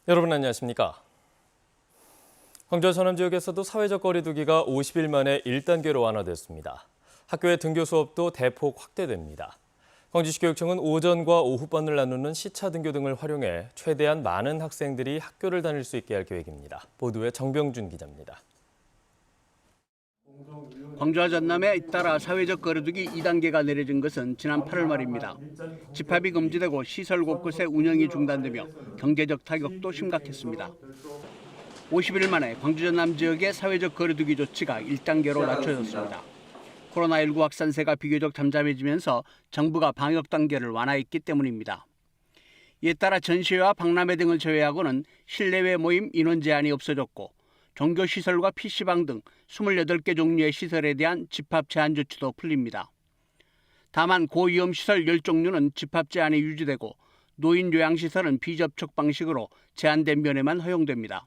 여러분 안녕하십니까? 광주와 전남 지역에서도 사회적 거리 두기가 50일 만에 1단계로 완화됐습니다. 학교의 등교 수업도 대폭 확대됩니다. 광주시 교육청은 오전과 오후반을 나누는 시차 등교 등을 활용해 최대한 많은 학생들이 학교를 다닐 수 있게 할 계획입니다. 보도에 정병준 기자입니다. 광주와 전남에 잇따라 사회적 거리두기 2단계가 내려진 것은 지난 8월 말입니다. 집합이 금지되고 시설 곳곳의 운영이 중단되며 경제적 타격도 심각했습니다. 50일 만에 광주 전남 지역의 사회적 거리두기 조치가 1단계로 낮춰졌습니다. 코로나19 확산세가 비교적 잠잠해지면서 정부가 방역 단계를 완화했기 때문입니다. 이에 따라 전시회와 박람회 등을 제외하고는 실내외 모임 인원 제한이 없어졌고 종교시설과 PC방 등 28개 종류의 시설에 대한 집합 제한 조치도 풀립니다. 다만 고위험시설 10종류는 집합 제한이 유지되고 노인 요양시설은 비접촉 방식으로 제한된 면에만 허용됩니다.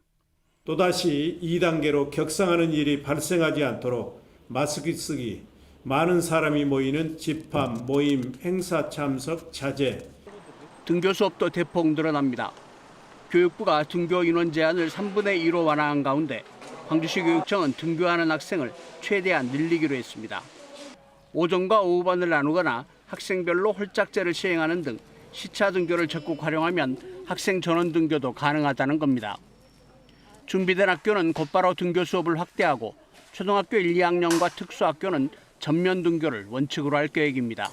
또다시 2단계로 격상하는 일이 발생하지 않도록 마스크 쓰기, 많은 사람이 모이는 집합, 모임, 행사 참석 자제. 등교 수업도 대폭 늘어납니다. 교육부가 등교 인원 제한을 3분의 2로 완화한 가운데 광주시 교육청은 등교하는 학생을 최대한 늘리기로 했습니다. 오전과 오후반을 나누거나 학생별로 홀짝제를 시행하는 등 시차 등교를 적극 활용하면 학생 전원 등교도 가능하다는 겁니다. 준비된 학교는 곧바로 등교 수업을 확대하고 초등학교 1, 2학년과 특수학교는 전면 등교를 원칙으로 할 계획입니다.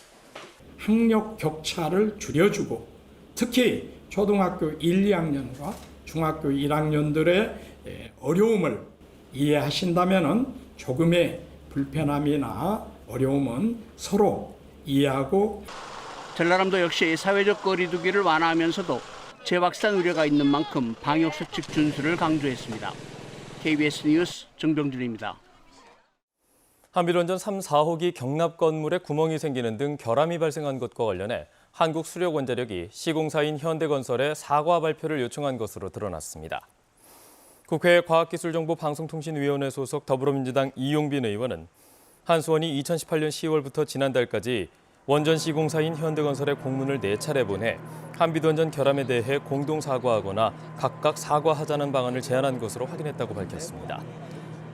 학력 격차를 줄여주고 특히 초등학교 1, 2학년과 중학교 1학년들의 어려움을 이해하신다면 조금의 불편함이나 어려움은 서로 이해하고. 전라남도 역시 사회적 거리두기를 완화하면서도 재확산 우려가 있는 만큼 방역수칙 준수를 강조했습니다. KBS 뉴스 정병준입니다. 한빛원전 3, 4호기 경납 건물에 구멍이 생기는 등 결함이 발생한 것과 관련해 한국수력원자력이 시공사인 현대건설에 사과 발표를 요청한 것으로 드러났습니다. 국회 과학기술정보방송통신위원회 소속 더불어민주당 이용빈 의원은 한수원이 2018년 10월부터 지난달까지 원전 시공사인 현대건설에 공문을 4차례 보내 한빛원전 결함에 대해 공동 사과하거나 각각 사과하자는 방안을 제안한 것으로 확인했다고 밝혔습니다.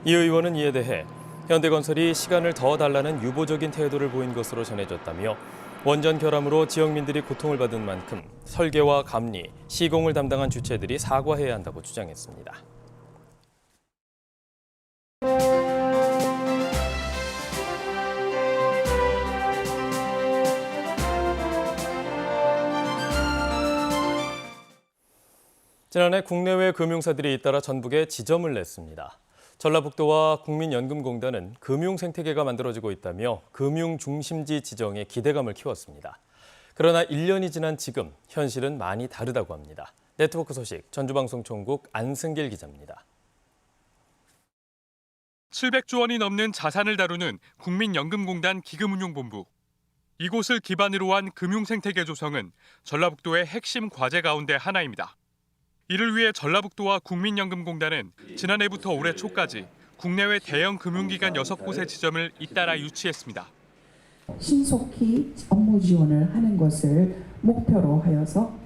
이 의원은 이에 대해 현대건설이 시간을 더 달라는 유보적인 태도를 보인 것으로 전해졌다며 원전 결함으로 지역민들이 고통을 받은 만큼 설계와 감리, 시공을 담당한 주체들이 사과해야 한다고 주장했습니다. 지난해 국내외 금융사들이 잇따라 전북에 지점을 냈습니다. 전라북도와 국민연금공단은 금융생태계가 만들어지고 있다며 금융중심지 지정에 기대감을 키웠습니다. 그러나 1년이 지난 지금 현실은 많이 다르다고 합니다. 네트워크 소식 전주방송총국 안승길 기자입니다. 700조 원이 넘는 자산을 다루는 국민연금공단 기금운용본부. 이곳을 기반으로 한 금융생태계 조성은 전라북도의 핵심 과제 가운데 하나입니다. 이를 위해 전라북도와 국민연금공단은 지난해부터 올해 초까지 국내외 대형 금융기관 6곳의 지점을 잇따라 유치했습니다. 신속히 업무 지원을 하는 것을 목표로 하여서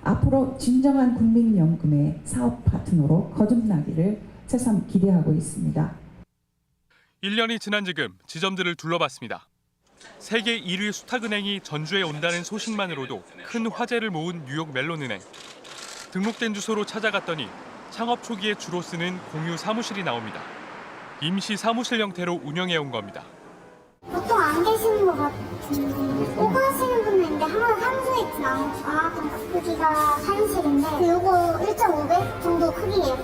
앞으로 진정한 국민연금의 사업 파트너로 거듭나기를 새삼 기대하고 있습니다. 1년이 지난 지금 지점들을 둘러봤습니다. 세계 1위 수탁은행이 전주에 온다는 소식만으로도 큰 화제를 모은 뉴욕 멜론은행. 등록된 주소로 찾아갔더니 창업 초기에 주로 쓰는 공유 사무실이 나옵니다. 임시 사무실 형태로 운영해온 겁니다. 보통 안 계시는 것 같은데 오고 하시는 분은 있는데 한번 사무실에 있진 않아요. 크기가 사무실인데 요거 1.5배 정도 크기예요.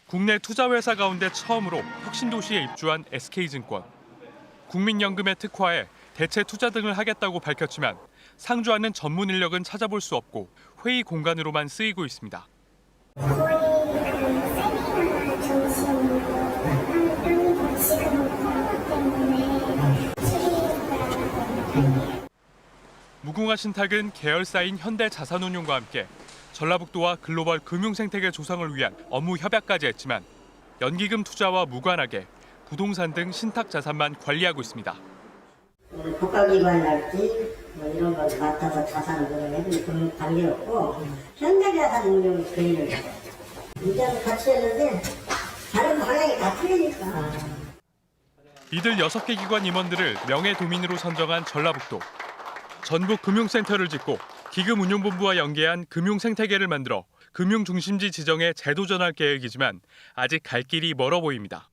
국내 투자회사 가운데 처음으로 혁신도시에 입주한 SK증권. 국민연금의 특화에 대체 투자 등을 하겠다고 밝혔지만 상주하는 전문 인력은 찾아볼 수 없고 회의 공간으로만 쓰이고 있습니다. 거의 세미나 중심으로 하는 방식으로 때문에 무궁화 신탁은 계열사인 현대자산운용과 함께 전라북도와 글로벌 금융생태계 조성을 위한 업무 협약까지 했지만 연기금 투자와 무관하게 부동산 등 신탁 자산만 관리하고 있습니다. 국가기관이랄지 뭐 이런 걸 맡아서 자산을 운영해도 그런 관계없고 현대자산 운영 개인을 잡아요. 이자도 같이 했는데 다른 방향이 다 틀리니까. 이들 6개 기관 임원들을 명예도민으로 선정한 전라북도. 전국 금융센터를 짓고 기금운용본부와 연계한 금융생태계를 만들어 금융중심지 지정에 제도 전환 계획이지만 아직 갈 길이 멀어 보입니다.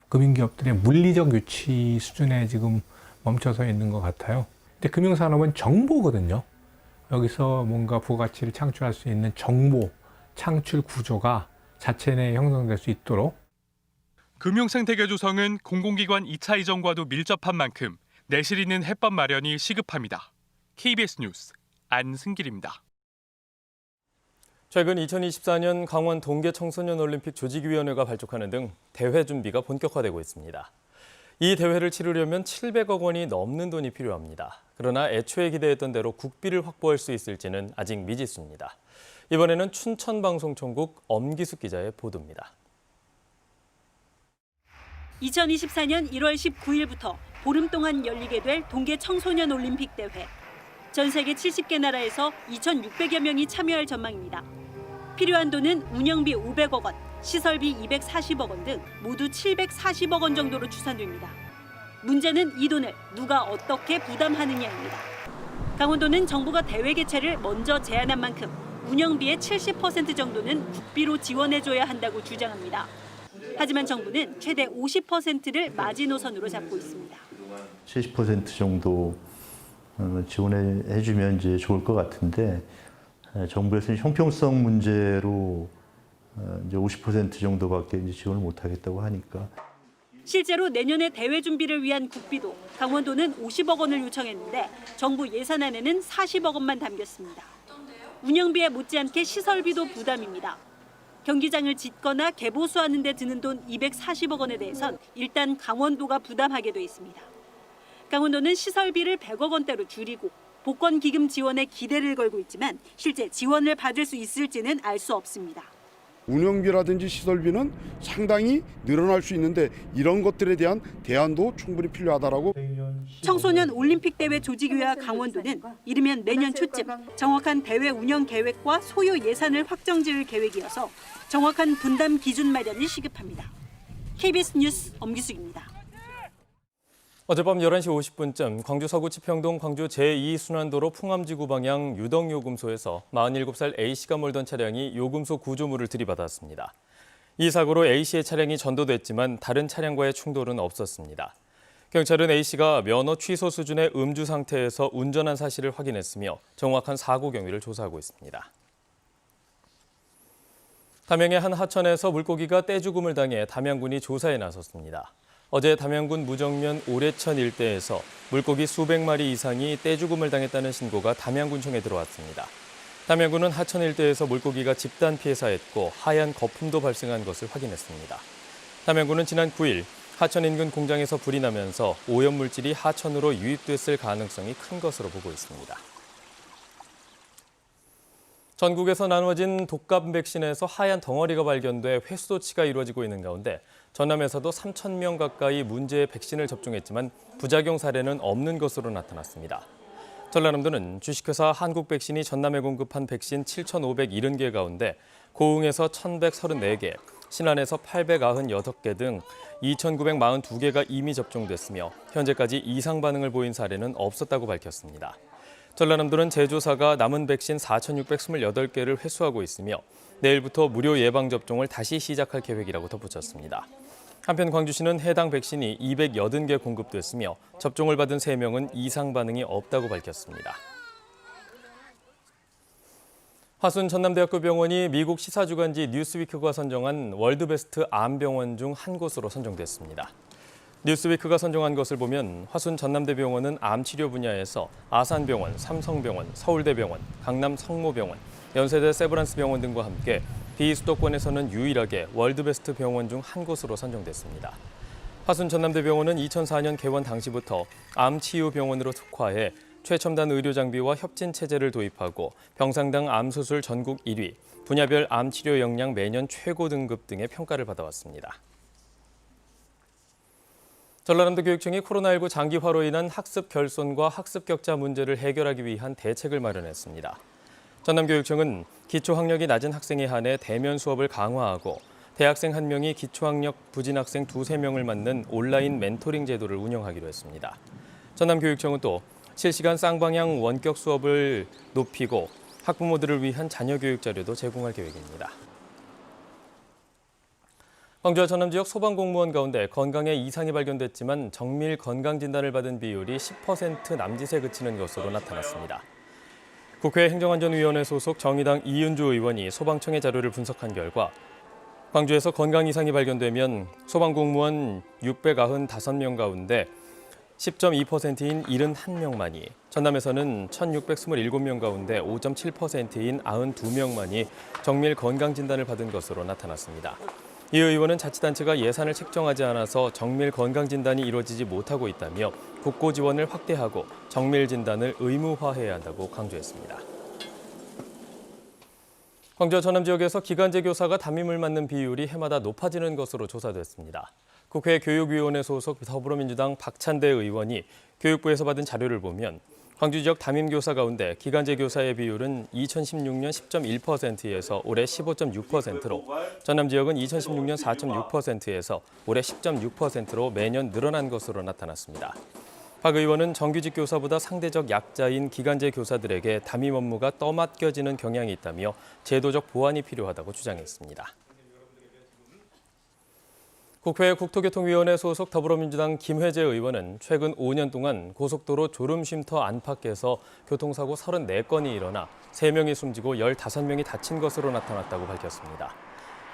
금융기업들의 물리적 유치 수준에 지금 멈춰서 있는 것 같아요. 근데 금융산업은 정보거든요. 여기서 뭔가 부가가치를 창출할 수 있는 정보 창출 구조가 자체 내에 형성될 수 있도록. 금융생태계 조성은 공공기관 2차 이전과도 밀접한 만큼 내실 있는 해법 마련이 시급합니다. KBS 뉴스 안승길입니다. 최근 2024년 강원 동계 청소년 올림픽 조직위원회가 발족하는 등 대회 준비가 본격화되고 있습니다. 이 대회를 치르려면 700억 원이 넘는 돈이 필요합니다. 그러나 애초에 기대했던 대로 국비를 확보할 수 있을지는 아직 미지수입니다. 이번에는 춘천방송총국 엄기숙 기자의 보도입니다. 2024년 1월 19일부터 보름 동안 열리게 될 동계 청소년 올림픽 대회. 전 세계 70개 나라에서 2,600여 명이 참여할 전망입니다. 필요한 돈은 운영비 500억 원, 시설비 240억 원 등 모두 740억 원 정도로 추산됩니다. 문제는 이 돈을 누가 어떻게 부담하느냐입니다. 강원도는 정부가 대회 개최를 먼저 제안한 만큼 운영비의 70% 정도는 국비로 지원해줘야 한다고 주장합니다. 하지만 정부는 최대 50%를 마지노선으로 잡고 있습니다. 70% 정도 지원해 주면 이제 좋을 것 같은데 정부에서는 형평성 문제로 이제 50% 정도밖에 이제 지원을 못 하겠다고 하니까. 실제로 내년에 대회 준비를 위한 국비도 강원도는 50억 원을 요청했는데 정부 예산안에는 40억 원만 담겼습니다. 운영비에 못지않게 시설비도 부담입니다. 경기장을 짓거나 개보수하는 데 드는 돈 240억 원에 대해선 일단 강원도가 부담하게 돼 있습니다. 강원도는 시설비를 100억 원대로 줄이고 복권기금 지원에 기대를 걸고 있지만 실제 지원을 받을 수 있을지는 알 수 없습니다. 운영비라든지 시설비는 상당히 늘어날 수 있는데 이런 것들에 대한 대안도 충분히 필요하다라고. 청소년 올림픽 대회 조직위와 강원도는 이르면 내년 초쯤 정확한 대회 운영 계획과 소요 예산을 확정 지을 계획이어서 정확한 분담 기준 마련이 시급합니다. KBS 뉴스 엄기숙입니다. 어젯밤 11시 50분쯤 광주 서구 치평동 광주 제2순환도로 풍암지구 방향 유덕요금소에서 47살 A씨가 몰던 차량이 요금소 구조물을 들이받았습니다. 이 사고로 A씨의 차량이 전도됐지만 다른 차량과의 충돌은 없었습니다. 경찰은 A씨가 면허 취소 수준의 음주 상태에서 운전한 사실을 확인했으며 정확한 사고 경위를 조사하고 있습니다. 담양의 한 하천에서 물고기가 떼죽음을 당해 담양군이 조사에 나섰습니다. 어제 담양군 무정면 오래천 일대에서 물고기 수백 마리 이상이 떼죽음을 당했다는 신고가 담양군청에 들어왔습니다. 담양군은 하천 일대에서 물고기가 집단 폐사했고 하얀 거품도 발생한 것을 확인했습니다. 담양군은 지난 9일 하천 인근 공장에서 불이 나면서 오염물질이 하천으로 유입됐을 가능성이 큰 것으로 보고 있습니다. 전국에서 나눠진 독감 백신에서 하얀 덩어리가 발견돼 회수 조치가 이루어지고 있는 가운데 전남에서도 3,000명 가까이 문제의 백신을 접종했지만 부작용 사례는 없는 것으로 나타났습니다. 전라남도는 주식회사 한국백신이 전남에 공급한 백신 7,570개 가운데 고흥에서 1,134개, 신안에서 898개 등 2,942개가 이미 접종됐으며 현재까지 이상 반응을 보인 사례는 없었다고 밝혔습니다. 전라남도는 제조사가 남은 백신 4,628개를 회수하고 있으며 내일부터 무료 예방접종을 다시 시작할 계획이라고 덧붙였습니다. 한편 광주시는 해당 백신이 280개 공급됐으며 접종을 받은 3명은 이상 반응이 없다고 밝혔습니다. 화순 전남대학교 병원이 미국 시사주간지 뉴스위크가 선정한 월드베스트 암병원 중 한 곳으로 선정됐습니다. 뉴스위크가 선정한 것을 보면 화순 전남대병원은 암치료 분야에서 아산병원, 삼성병원, 서울대병원, 강남 성모병원, 연세대 세브란스병원 등과 함께 비수도권에서는 유일하게 월드베스트 병원 중 한 곳으로 선정됐습니다. 화순 전남대병원은 2004년 개원 당시부터 암치유병원으로 특화해 최첨단 의료 장비와 협진 체제를 도입하고 병상당 암수술 전국 1위, 분야별 암치료 역량 매년 최고 등급 등의 평가를 받아왔습니다. 전라남도 교육청이 코로나19 장기화로 인한 학습 결손과 학습 격차 문제를 해결하기 위한 대책을 마련했습니다. 전남교육청은 기초학력이 낮은 학생에 한해 대면 수업을 강화하고 대학생 1명이 기초학력 부진 학생 2~3명을 맞는 온라인 멘토링 제도를 운영하기로 했습니다. 전남교육청은 또 실시간 쌍방향 원격 수업을 높이고 학부모들을 위한 자녀 교육 자료도 제공할 계획입니다. 광주와 전남 지역 소방공무원 가운데 건강에 이상이 발견됐지만 정밀 건강진단을 받은 비율이 10% 남짓에 그치는 것으로 나타났습니다. 국회 행정안전위원회 소속 정의당 이윤주 의원이 소방청의 자료를 분석한 결과 광주에서 건강 이상이 발견되면 소방공무원 695명 가운데 10.2%인 71명만이, 전남에서는 1,627명 가운데 5.7%인 92명만이 정밀 건강진단을 받은 것으로 나타났습니다. 이 의원은 자치단체가 예산을 책정하지 않아서 정밀 건강진단이 이루어지지 못하고 있다며 국고 지원을 확대하고 정밀 진단을 의무화해야 한다고 강조했습니다. 광주와 전남 지역에서 기간제 교사가 담임을 맡는 비율이 해마다 높아지는 것으로 조사됐습니다. 국회 교육위원회 소속 더불어민주당 박찬대 의원이 교육부에서 받은 자료를 보면 광주 지역 담임교사 가운데 기간제 교사의 비율은 2016년 10.1%에서 올해 15.6%로, 전남 지역은 2016년 4.6%에서 올해 10.6%로 매년 늘어난 것으로 나타났습니다. 박 의원은 정규직 교사보다 상대적 약자인 기간제 교사들에게 담임 업무가 떠맡겨지는 경향이 있다며 제도적 보완이 필요하다고 주장했습니다. 국회 국토교통위원회 소속 더불어민주당 김회재 의원은 최근 5년 동안 고속도로 졸음쉼터 안팎에서 교통사고 34건이 일어나 3명이 숨지고 15명이 다친 것으로 나타났다고 밝혔습니다.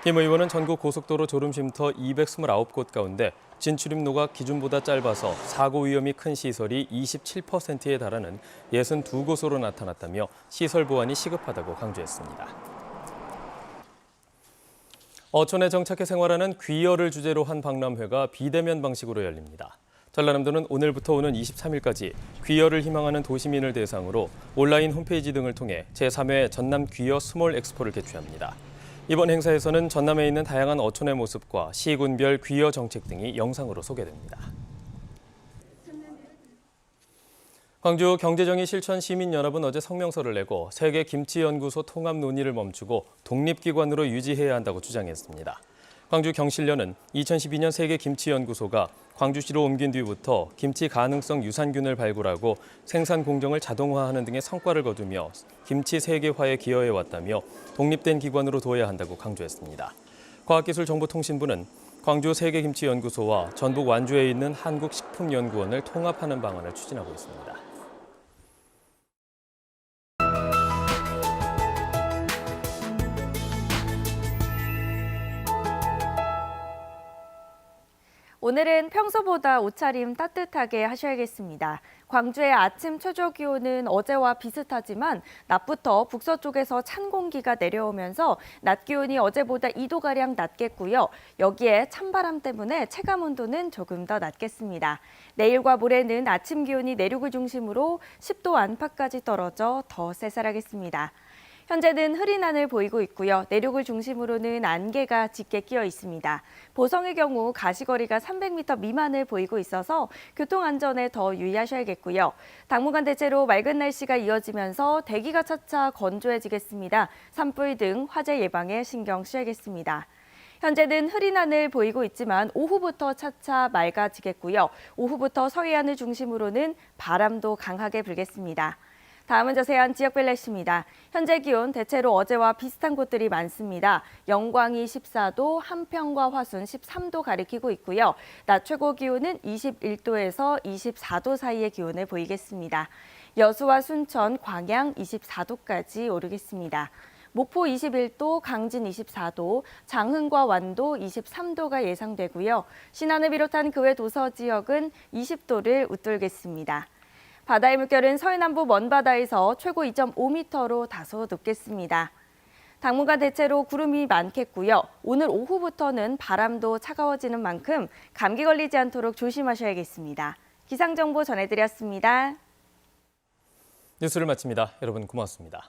김 의원은 전국 고속도로 졸음쉼터 229곳 가운데 진출입로가 기준보다 짧아서 사고 위험이 큰 시설이 27%에 달하는 62곳으로 나타났다며 시설 보완이 시급하다고 강조했습니다. 어촌에 정착해 생활하는 귀여를 주제로 한 박람회가 비대면 방식으로 열립니다. 전라남도는 오늘부터 오는 23일까지 귀여를 희망하는 도시민을 대상으로 온라인 홈페이지 등을 통해 제3회 전남 귀여 스몰 엑스포를 개최합니다. 이번 행사에서는 전남에 있는 다양한 어촌의 모습과 시군별 귀여 정책 등이 영상으로 소개됩니다. 광주 경제정의 실천 시민연합은 어제 성명서를 내고 세계김치연구소 통합 논의를 멈추고 독립기관으로 유지해야 한다고 주장했습니다. 광주 경실련은 2012년 세계김치연구소가 광주시로 옮긴 뒤부터 김치 가능성 유산균을 발굴하고 생산 공정을 자동화하는 등의 성과를 거두며 김치 세계화에 기여해왔다며 독립된 기관으로 둬야 한다고 강조했습니다. 과학기술정보통신부는 광주 세계김치연구소와 전북 완주에 있는 한국식품연구원을 통합하는 방안을 추진하고 있습니다. 오늘은 평소보다 옷차림 따뜻하게 하셔야겠습니다. 광주의 아침 최저 기온은 어제와 비슷하지만 낮부터 북서쪽에서 찬 공기가 내려오면서 낮 기온이 어제보다 2도가량 낮겠고요. 여기에 찬바람 때문에 체감 온도는 조금 더 낮겠습니다. 내일과 모레는 아침 기온이 내륙을 중심으로 10도 안팎까지 떨어져 더 쌀쌀하겠습니다. 현재는 흐린 하늘 보이고 있고요. 내륙을 중심으로는 안개가 짙게 끼어 있습니다. 보성의 경우 가시거리가 300m 미만을 보이고 있어서 교통안전에 더 유의하셔야겠고요. 당분간 대체로 맑은 날씨가 이어지면서 대기가 차차 건조해지겠습니다. 산불 등 화재 예방에 신경 쓰야겠습니다. 현재는 흐린 하늘 보이고 있지만 오후부터 차차 맑아지겠고요. 오후부터 서해안을 중심으로는 바람도 강하게 불겠습니다. 다음은 자세한 지역별 날씨입니다. 현재 기온 대체로 어제와 비슷한 곳들이 많습니다. 영광이 14도, 한평과 화순 13도 가리키고 있고요. 낮 최고 기온은 21도에서 24도 사이의 기온을 보이겠습니다. 여수와 순천, 광양 24도까지 오르겠습니다. 목포 21도, 강진 24도, 장흥과 완도 23도가 예상되고요. 신안을 비롯한 그 외 도서 지역은 20도를 웃돌겠습니다. 바다의 물결은 서해남부 먼바다에서 최고 2.5m로 다소 높겠습니다. 당분간 대체로 구름이 많겠고요. 오늘 오후부터는 바람도 차가워지는 만큼 감기 걸리지 않도록 조심하셔야겠습니다. 기상정보 전해드렸습니다. 뉴스를 마칩니다. 여러분 고맙습니다.